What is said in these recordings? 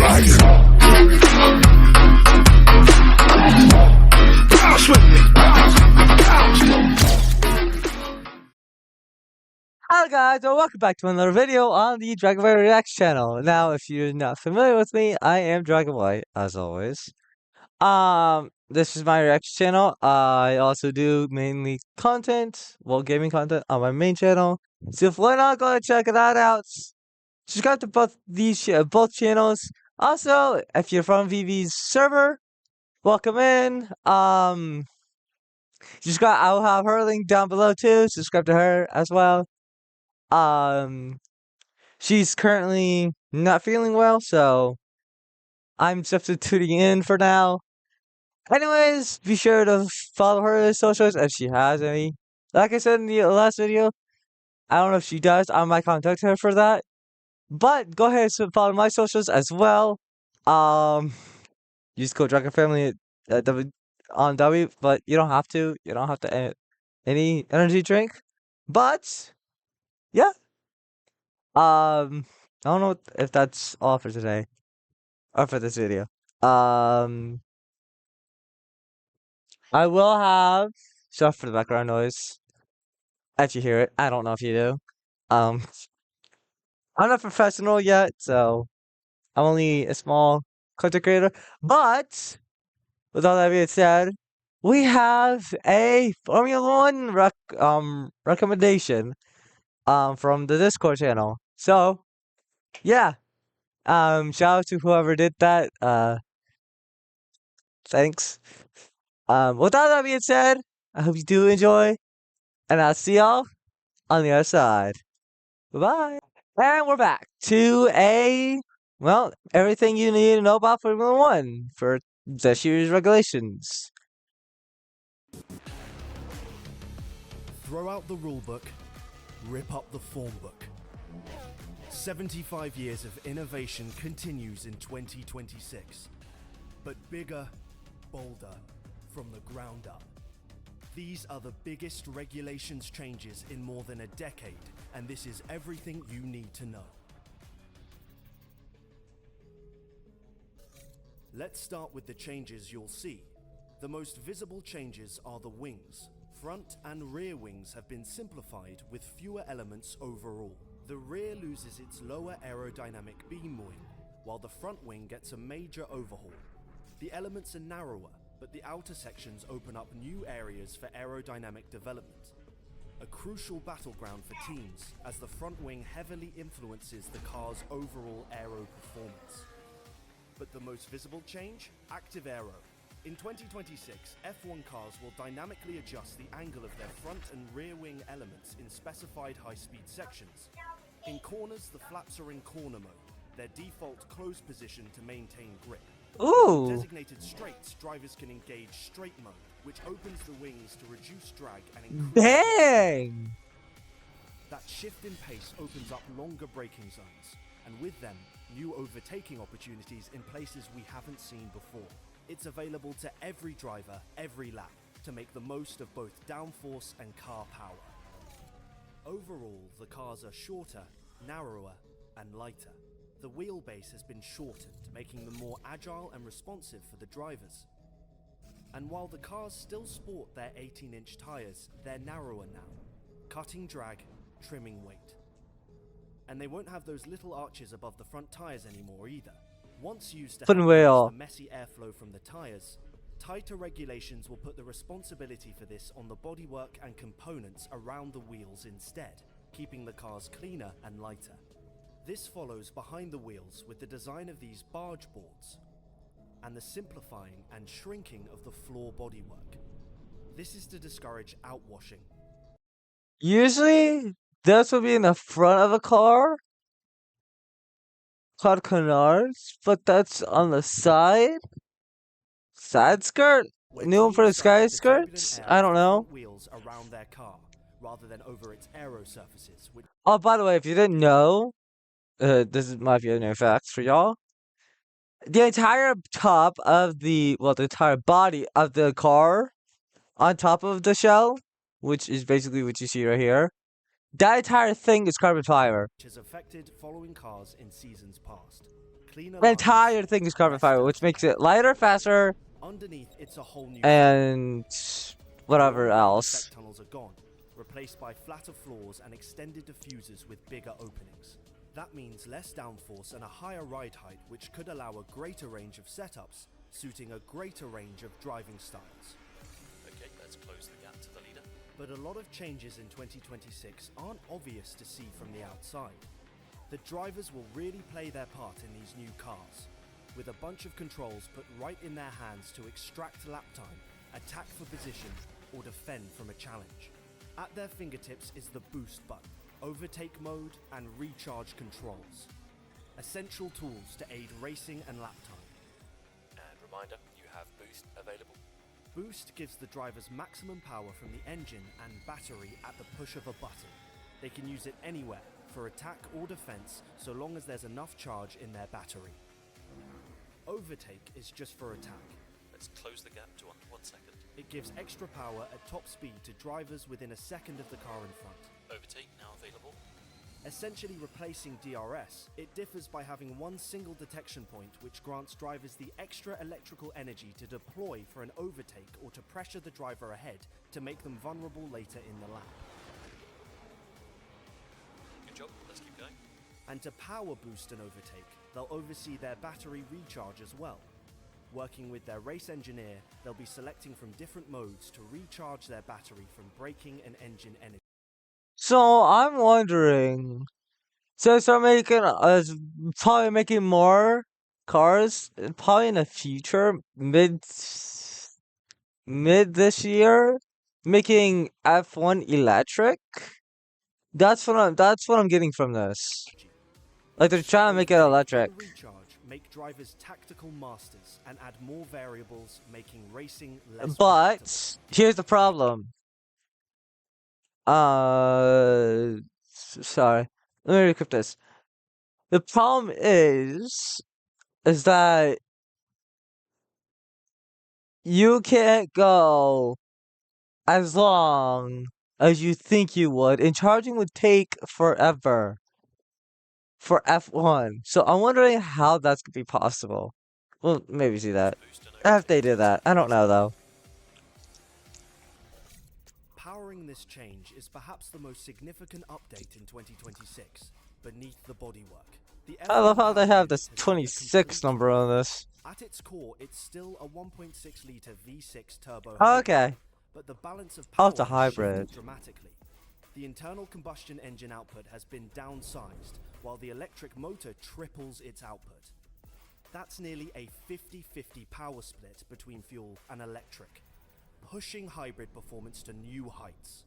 Hello guys, and welcome back to another video on the Dragonboy Reacts channel. Now, if you're not familiar with me, I am Dragonboy, as always. This is my reaction channel. I also do mainly content, well, gaming content on my main channel. So if why not go and check that out? Subscribe to both channels. Also, if you're from VV's server, welcome in. I'll have her link down below too. Subscribe to her as well. Um, she's currently not feeling well, so I'm substituting in for now. Anyways, be sure to follow her socials if she has any. Like I said in the last video, I don't know if she does. I might contact her for that. But go ahead and follow my socials as well. Um, use code Dragon Family on W, but you don't have to. You don't have to any energy drink. But yeah. I don't know if that's all for today or for this video. Um, I will have stuff for the background noise if you hear it. I don't know if you do. Um, I'm not professional yet, so I'm only a small content creator. But with all that being said, we have a Formula One recommendation from the Discord channel. So yeah. Shout out to whoever did that. Thanks. With all that being said, I hope you do enjoy, and I'll see y'all on the other side. Bye-bye. And we're back to everything you need to know about Formula One for this year's regulations. Throw out the rulebook, rip up the form book. 75 years of innovation continues in 2026, but bigger, bolder, from the ground up. These are the biggest regulations changes in more than a decade, and this is everything you need to know. Let's start with the changes you'll see. The most visible changes are the wings. Front and rear wings have been simplified with fewer elements overall. The rear loses its lower aerodynamic beam wing, while the front wing gets a major overhaul. The elements are narrower, but the outer sections open up new areas for aerodynamic development. A crucial battleground for teams, as the front wing heavily influences the car's overall aero performance. But the most visible change? Active aero. In 2026, F1 cars will dynamically adjust the angle of their front and rear wing elements in specified high-speed sections. In corners, the flaps are in corner mode, their default closed position to maintain grip. Ooh. In designated straights, drivers can engage straight mode, which opens the wings to reduce drag and increase. Dang! That shift in pace opens up longer braking zones, and with them, new overtaking opportunities in places we haven't seen before. It's available to every driver, every lap, to make the most of both downforce and car power. Overall, the cars are shorter, narrower, and lighter. The wheelbase has been shortened, making them more agile and responsive for the drivers. And while the cars still sport their 18-inch tires, they're narrower now, cutting drag, trimming weight. And they won't have those little arches above the front tires anymore either. Once used to help the messy airflow from the tires, tighter regulations will put the responsibility for this on the bodywork and components around the wheels instead, keeping the cars cleaner and lighter. This follows behind the wheels with the design of these barge boards and the simplifying and shrinking of the floor bodywork. This is to discourage outwashing. Usually, this would be in the front of a car, called canards, but that's on the side? Side skirt? New one for the sky skirts? I don't know. Wheels around their car, rather than over its aero surfaces. Oh, by the way, if you didn't know, this might be a new fact for y'all. The entire top of the entire body of the car on top of the shell, which is basically what you see right here, That entire thing is carbon fiber. which has affected following cars in seasons past. Cleaner The lines, entire thing is carbon less fiber, dirt which makes and it lighter, faster, underneath, it's a whole new story. and The whatever long round effect else. tunnels are gone, replaced by flatter floors and extended diffusers with bigger openings. That means less downforce and a higher ride height, which could allow a greater range of setups, suiting a greater range of driving styles. Okay, let's close the gap to the leader. But a lot of changes in 2026 aren't obvious to see from the outside. The drivers will really play their part in these new cars, with a bunch of controls put right in their hands to extract lap time, attack for position, or defend from a challenge. At their fingertips is the boost button, overtake mode, and recharge controls. Essential tools to aid racing and lap time. And reminder, you have boost available. Boost gives the drivers maximum power from the engine and battery at the push of a button. They can use it anywhere, for attack or defense, so long as there's enough charge in their battery. Overtake is just for attack. Let's close the gap to under 1 second. It gives extra power at top speed to drivers within a second of the car in front. Overtake now available. Essentially replacing DRS, it differs by having one single detection point which grants drivers the extra electrical energy to deploy for an overtake or to pressure the driver ahead to make them vulnerable later in the lap. Good job, let's keep going. And to power boost an overtake, they'll oversee their battery recharge as well. Working with their race engineer, they'll be selecting from different modes to recharge their battery from braking and engine energy. So I'm wondering, so start making, probably making more cars, probably in the future, mid this year, making F1 electric. That's what I'm getting from this. Like they're trying to make it Overtake electric. and recharge make drivers tactical masters and add more variables, making racing less predictable. But here's the problem. Sorry. Let me recap this. The problem is that you can't go as long as you think you would, and charging would take forever for F1. So I'm wondering how that's gonna be possible. We'll maybe see that. Boost and If overtake. they did that. I don't know though. Powering this change is perhaps the most significant update in 2026, beneath the bodywork. The I love how they F1 have this unit has had a 26 complete number on this. At its core, it's still a 1.6-litre V6 turbo. Oh, okay. But the balance of Oh, power it's a has shifted hybrid. dramatically. The internal combustion engine output has been downsized, while the electric motor triples its output. That's nearly a 50-50 power split between fuel and electric, pushing hybrid performance to new heights.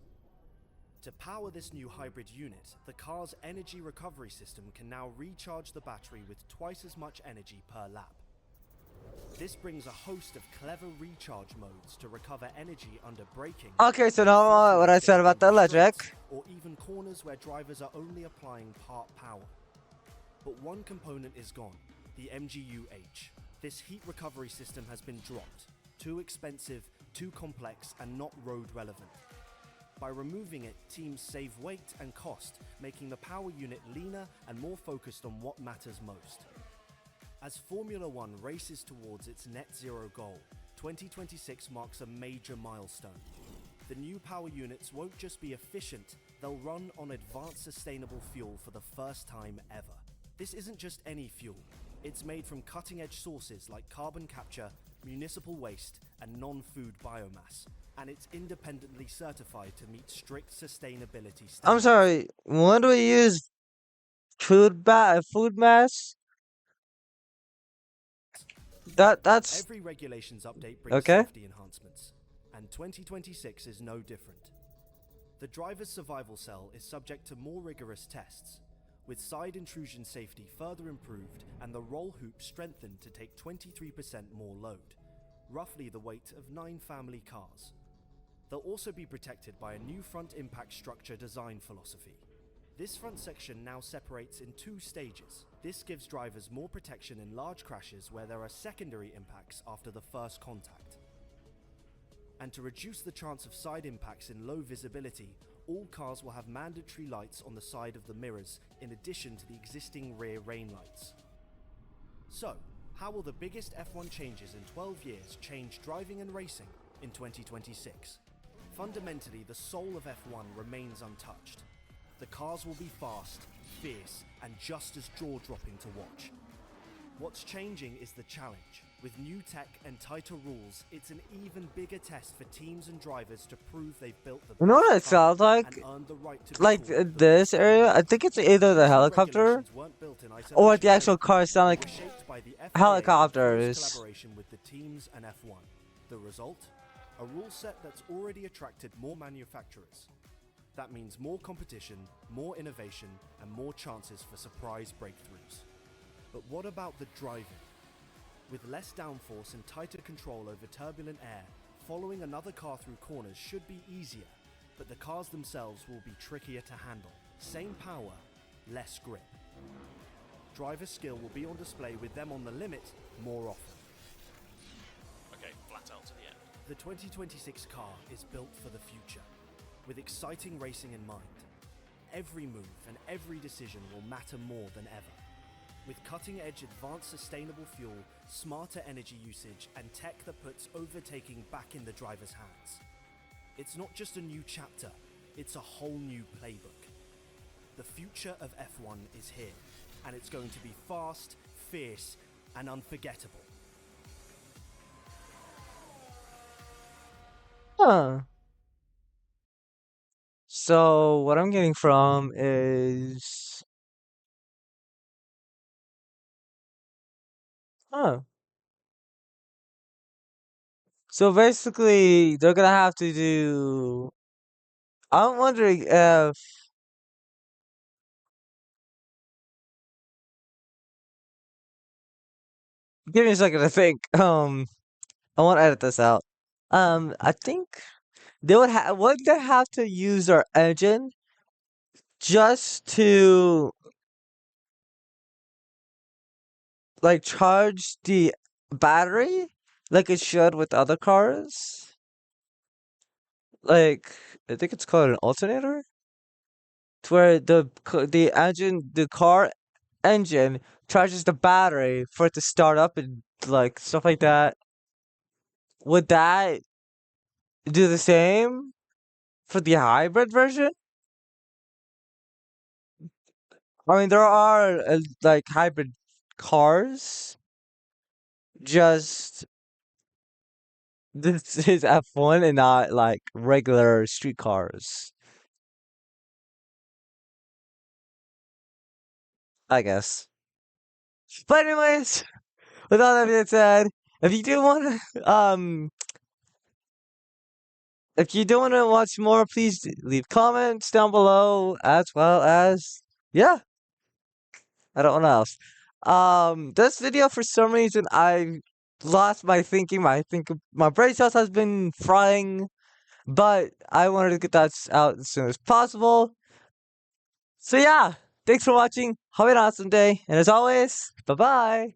To power this new hybrid unit, the car's energy recovery system can now recharge the battery with twice as much energy per lap. This brings a host of clever recharge modes to recover energy under braking. Okay, so now what I said about the electric. Or even corners where drivers are only applying part power. But one component is gone, the MGU-H. This heat recovery system has been dropped. Too expensive, too complex, and not road relevant. By removing it, teams save weight and cost, making the power unit leaner and more focused on what matters most. As Formula One races towards its net zero goal, 2026 marks a major milestone. The new power units won't just be efficient, they'll run on advanced sustainable fuel for the first time ever. This isn't just any fuel. It's made from cutting-edge sources like carbon capture, municipal waste, and non-food biomass, and it's independently certified to meet strict sustainability standards. I'm sorry. When do we use food mass? That's Every regulations update brings okay. safety enhancements, and 2026 is no different. The driver's survival cell is subject to more rigorous tests, with side intrusion safety further improved and the roll hoop strengthened to take 23% more load, roughly the weight of 9 family cars. They'll also be protected by a new front impact structure design philosophy. This front section now separates in 2 stages. This gives drivers more protection in large crashes where there are secondary impacts after the first contact. And to reduce the chance of side impacts in low visibility, all cars will have mandatory lights on the side of the mirrors in addition to the existing rear rain lights. So, how will the biggest F1 changes in 12 years change driving and racing in 2026? Fundamentally, the soul of F1 remains untouched. The cars will be fast, fierce, and just as jaw-dropping to watch. What's changing is the challenge. With new tech and tighter rules, it's an even bigger test for teams and drivers to prove they've built the You know what it best car sounds like? and earned the right to be Like called the this best in the area, I world. think it's either the These new helicopter regulations weren't built in or the isolation actual from cars sound F1. like They were shaped by the FIA in close helicopters. collaboration with the teams and F1. The result? A rule set that's already attracted more manufacturers. That means more competition, more innovation, and more chances for surprise breakthroughs. But what about the driving? With less downforce and tighter control over turbulent air, following another car through corners should be easier, but the cars themselves will be trickier to handle. Same power, less grip. Driver skill will be on display with them on the limit more often. Okay, flat out to the end. The 2026 car is built for the future, with exciting racing in mind. Every move and every decision will matter more than ever. With cutting-edge advanced sustainable fuel, smarter energy usage, and tech that puts overtaking back in the driver's hands. It's not just a new chapter, it's a whole new playbook. The future of F1 is here, and it's going to be fast, fierce, and unforgettable. Huh. So what I'm getting from is, huh. So basically, they're gonna have to do. I'm wondering if. Give me a second to think. I want to edit this out. I think they would they have to use their engine just to like charge the battery like it should with other cars. Like I think it's called an alternator, to where the engine, the car engine charges the battery for it to start up and like stuff like that. Would that do the same for the hybrid version? I mean, there are like hybrid cars. Just this is F1 and not like regular street cars, I guess. But anyways, with all that being said, if you do want to, if you do want to watch more, please leave comments down below, as well as, yeah, I don't know what else. This video, for some reason, I lost my thinking. My brain cells has been frying, but I wanted to get that out as soon as possible. So yeah, thanks for watching. Have an awesome day, and as always, bye bye.